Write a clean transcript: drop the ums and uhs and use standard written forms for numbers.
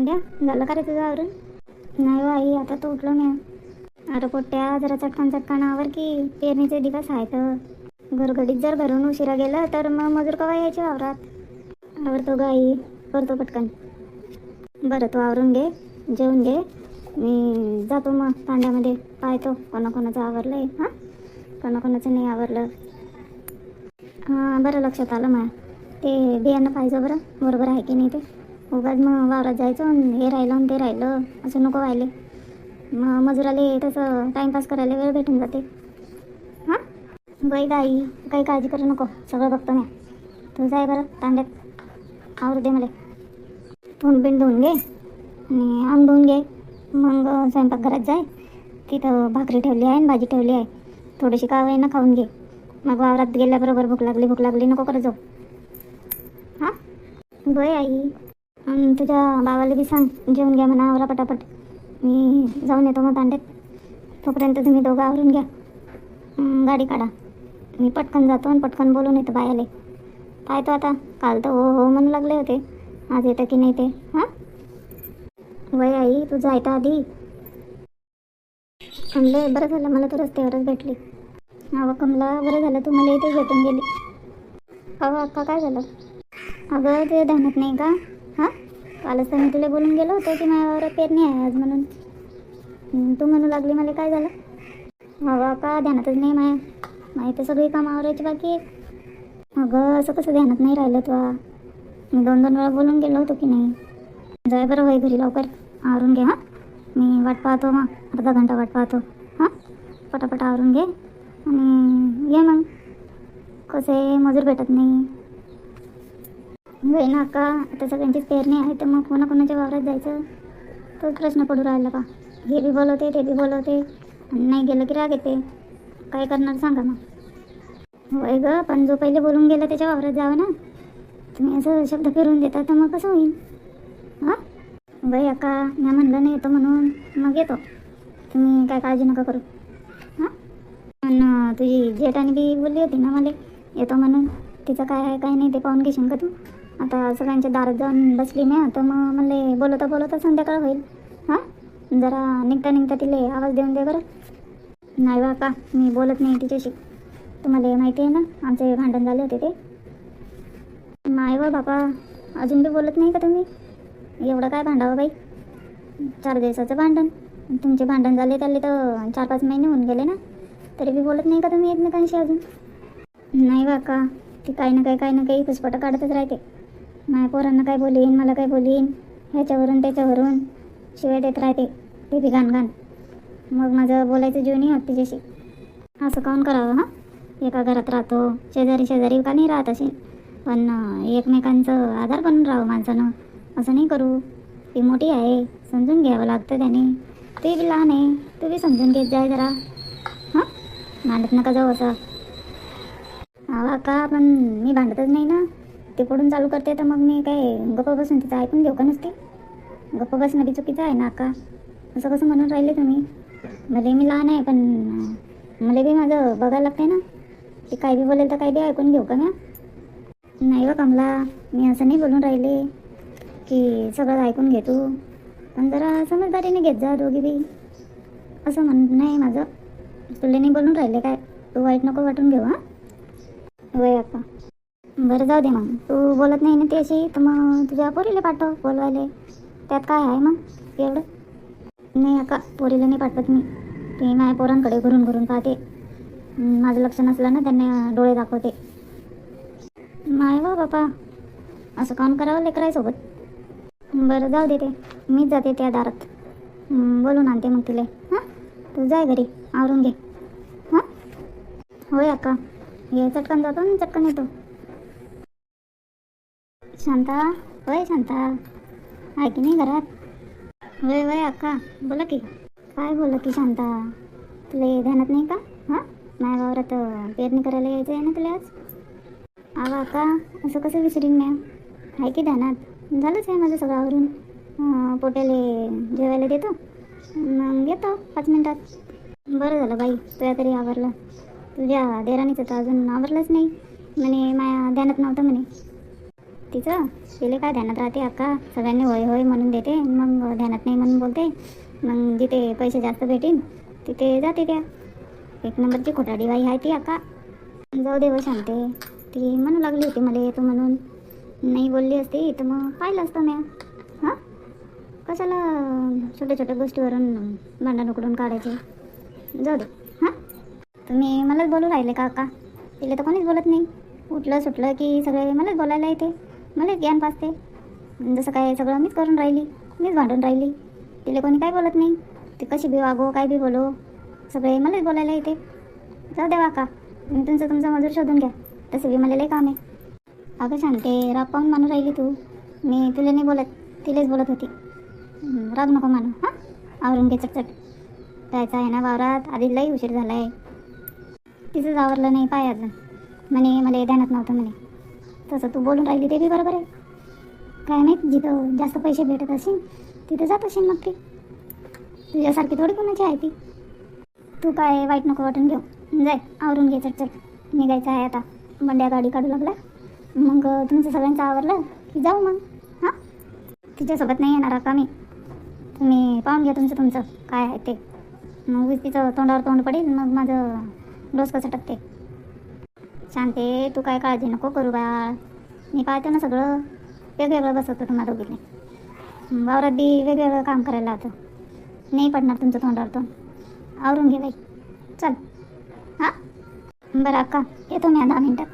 तांड्या, झालं का रे तुझं आवरून? नाही हो आई, आता तो उठलो मी. अरे पोट्ट्या, जरा चटकन आवर की पेरणीचे दिवस आहेत. घरगडीत जर घरून उशिरा गेलं तर मग मजूर कवा यायचे वावरात? आवरतो ग आई, करतो पटकन. बरं तू आवरून घे, जेवून घे. मी जातो मग तांड्यामध्ये, पाहतो कोणाकोणाचं आवरलंय. हां, कोणाकोणाचं नाही आवरलं. हां बरं, लक्षात आलं मला. ते बियाणं पाहिजे बरं, बरोबर आहे की नाही ते. उगाच मग वावरात जायचं आणि हे राहिलं आणि ते राहिलं असं नको व्हायले. मग मजुराले तसं टाईमपास करायला वेळ भेटून जाते. हां बाई गाई, काही काळजी करू नको, सगळं बघतो मी. तू जाय बरं तांड्यात, आवरू दे मला. तोंड बिंड धुवून घे आणि अंग धुवून घे. मग स्वयंपाकघरात जाय, तिथं भाकरी ठेवली आहे आणि भाजी ठेवली आहे. थोडीशी का ना खाऊन घे. मग वावरात गेल्याबरोबर भूक लागली नको करत जाऊ. हां बय आई, तुझ्या बाबाला बी सांग जेवून घ्या म्हणा आवरा पटापट. मी जाऊन येतो मग तांड्यात. तोपर्यंत तुम्ही दोघं आवरून घ्या. गाडी काढा, मी पटकन जातो आणि पटकन बोलून येतो बायाले. पाहतो आता, काल तर हो म्हणू लागले होते, आज येतं की नाही ते. हां वय आई, तू जायता आधी. कमले, बरं झालं मला तर रस्त्यावरच भेटली. अहो कमला, बरं झालं तू मला इथे भेटून गेली. अहो अक्का, काय झालं? अगं ते ध्यानात नाही का? हां, कालच तर मी तुला बोलून गेलो होतो की माझ्यावर पेरणी आहे आज म्हणून. तू म्हणू लागली मला काय झालं? अहो का ध्यानातच नाही माहिती, सगळी कामं आवरायची बाकी आहे. अगं असं कसं ध्यानात नाही राहिलं तू? मी 2-2 वेळा बोलून गेलो होतो की नाही. जाय बरं वय घरी लवकर, आवरून घे. हां, मी वाट पाहतो, मग अर्धा घंटा वाट पाहतो. हां, पटापट आवरून घे आणि ये. मग कसे मजूर भेटत नाही ना का? आता सगळ्यांचीच पेरणी आहे तर मग कोणाकोणाच्या वावरात जायचं, तोच प्रश्न पडू राहिला का? हे बी बोलवते ते बी बोलवते आणि नाही गेलं की राग येते. काय करणार सांगा मग? होय ग, पण जो पहिले बोलून गेला त्याच्या वावरात जावं ना. तुम्ही असं शब्द फिरवून देता तर मग कसं होईल? हां बाई अक्का, मी म्हणलं नाही येतो म्हणून, मग येतो. तुम्ही काय काळजी नका करू. हां, आणि तुझी जेठानी बी बोलली होती ना मला येतो म्हणून. तिचं काय आहे काय नाही ते पाहून घेशील का तू? आता सगळ्यांच्या दारात जाऊन बसली मी, तर मग मला बोलता संध्याकाळ होईल. हां, जरा निघता तिला आवाज देऊन दे बरं. नाही बा का, मी बोलत नाही तिच्याशी. तुम्हाला माहिती आहे ना आमचे भांडण झाले होते ते. नाही बा बापा, अजून बी बोलत नाही का तुम्ही? एवढं काय भांडावं बाई, 4 दिवसाचं भांडण. तुमचे भांडण झाले त्याला तर 4-5 महिने होऊन गेले ना, तरी बी बोलत नाही का तुम्ही एकमेकांशी अजून? नाही बा का, ती काही ना काही फुसफटं काढतच राहते. माझ्या पोरांना काय बोलीन, मला काय बोलीन, ह्याच्यावरून त्याच्यावरून शिवाय देत राहते. ते बी घाण. मग माझं बोलायचं जीव नाही होत तिच्याशी. असं काऊन करावं? हां, एका घरात राहतो, शेजारी का नाही राहत असे, पण एकमेकांचं आधार बनून राहावं माणसानं. असं नाही करू. ती मोठी आहे, समजून घ्यावं लागतं त्याने. ते बी लहान आहे, तू बी समजून घेत जाय जरा. हां, भांडत नका जाऊ असं. हवा का, पण मी भांडतच नाही ना. ते पडून चालू करते तर मग मी काय गप्प बसून तिचं ऐकून घेऊ का नसते? गप्प बसणं बी चुकीचं आहे ना का? असं कसं म्हणून राहिले तुम्ही? भले मी लहान आहे, पण मला बी माझं बघायला लागते ना. ते काय बी बोलेल तर काय बी ऐकून घेऊ का मी? नाही बा कमला, मी असं नाही बोलून राहिले की सगळं ऐकून घे तू, पण जरा समजदारीने घेत जा दोघी बी, असं म्हणणं आहे माझं. तुला नाही बोलून राहिले काय, तू वाईट नको वाटून घेऊ. हां वय अक्का, बरं जाऊ दे. मग तू बोलत नाही ना त्याशी, तर मग तुझ्या पोरीला पाठव बोलवायला. त्यात काय आहे मग एवढं? नाही अक्का, पोरीला नाही पाठवत मी. ते माझ्या पोरांकडे घरून पाहते. माझं लक्ष नसलं ना त्यांना डोळे दाखवते. नाही बा बापा, असं काम करावं लेकरायसोबत? बरं जाऊ दे, ते मीच जाते त्या दारात, बोलून आणते मग तिला. हां, तू जाय घरी, आवरून घे. हां होय अक्का, हे चटकन जातो आणि चटकन येतो. शांता, होय शांता, आहे की नाही घरात? वय अक्का, बोला की. काय बोला की शांता, तुला ध्यानात नाही का? हां, माझ्या वावरात पेरणी करायला यायचं आहे ना तुला आज? अहो अक्का, असं कसं विसरीन मी? आहे की ध्यानात. झालंच आहे माझं सगळं आवरून. पोट्याले जेवायला देतो, मग येतो 5 मिनिटात. बरं झालं बाई, तुझ्या तरी आवरलं. तुझ्या देराणीचं तर अजून आवरलंच नाही म्हणे, माया ध्यानात नव्हतं म्हणे. तिचं तिला काय ध्यानात राहते अक्का, सगळ्यांनी होय होय म्हणून देते, मग ध्यानात नाही म्हणून बोलते. मग जिथे पैसे जास्त भेटेन तिथे जाते त्या. एक नंबरची खोटाडी बाई आहे ती अक्का. जाऊ दे व शांते, ती म्हणू लागली होती मला येतो म्हणून, नाही बोलली असती तर मग पाहिलं असतं मी. हां, कशाला छोट्या छोट्या गोष्टीवरून भांडण उकडून काढायचे. जाऊ दे. हां, तुम्ही मलाच बोलू राहिले का अक्का? तिला तर कोणीच बोलत नाही. उठलं सुटलं की सगळे मलाच बोलायला येते, मलाच ज्ञान पाचते. जसं काय सगळं मीच करून राहिली, मीच भांडून राहिली. तिला कोणी काय बोलत नाही. ती कशी बी वागो काय बी बोलो, सगळे मलाच बोलायला येते. जाऊ द्या काका, तुम्ही तुमचा मजूर शोधून घ्या. तसे बी मला लई काम आहे. अगं शांते, राग पाहून मानू राहिली तू. मी तुला नाही बोलत, तिलाच बोलत होती. राग नको मानू. हां, आवरून घे चटचट. जायचं आहे ना वावरात, आधी लई उशीर झाला आहे. तिचंच आवरलं नाही पाय अजून. म्हणे मला ध्यानात नव्हतं म्हणे. तसं तू बोलून राहिली ते बी बरोबर आहे. काय माहीत, जिथं जास्त पैसे भेटत असेल तिथं जात असेल मग ती. तुझ्यासारखी थोडी कोणाची आहे ती. तू काय वाईट नको वाटून घेऊ. जाय आवरून घे चटचट. निघायचं आहे आता. बंड्या गाडी काढू लागला. मग तुमचं सगळ्यांचं आवरलं की जाऊ मग. हां, तिच्यासोबत नाही येणार का मी. तुम्ही पाहून घ्या तुमचं काय आहे ते. मग तिचं तोंडावर तोंड पडेल, मग माझं डोसकं सटकते. शांते, तू काय काळजी नको करू बाळ. मी पाहते ना सगळं. वेगवेगळं बसवतो तुम्हाला दोघींनी. वावरात बी वेगवेगळं काम करायला लावतं. नाही पडणार तुमचं तोंडावर तोंड. आवरून घे बाई. चल. हां, बरं अक्का, येतो मी 10 मिनटात.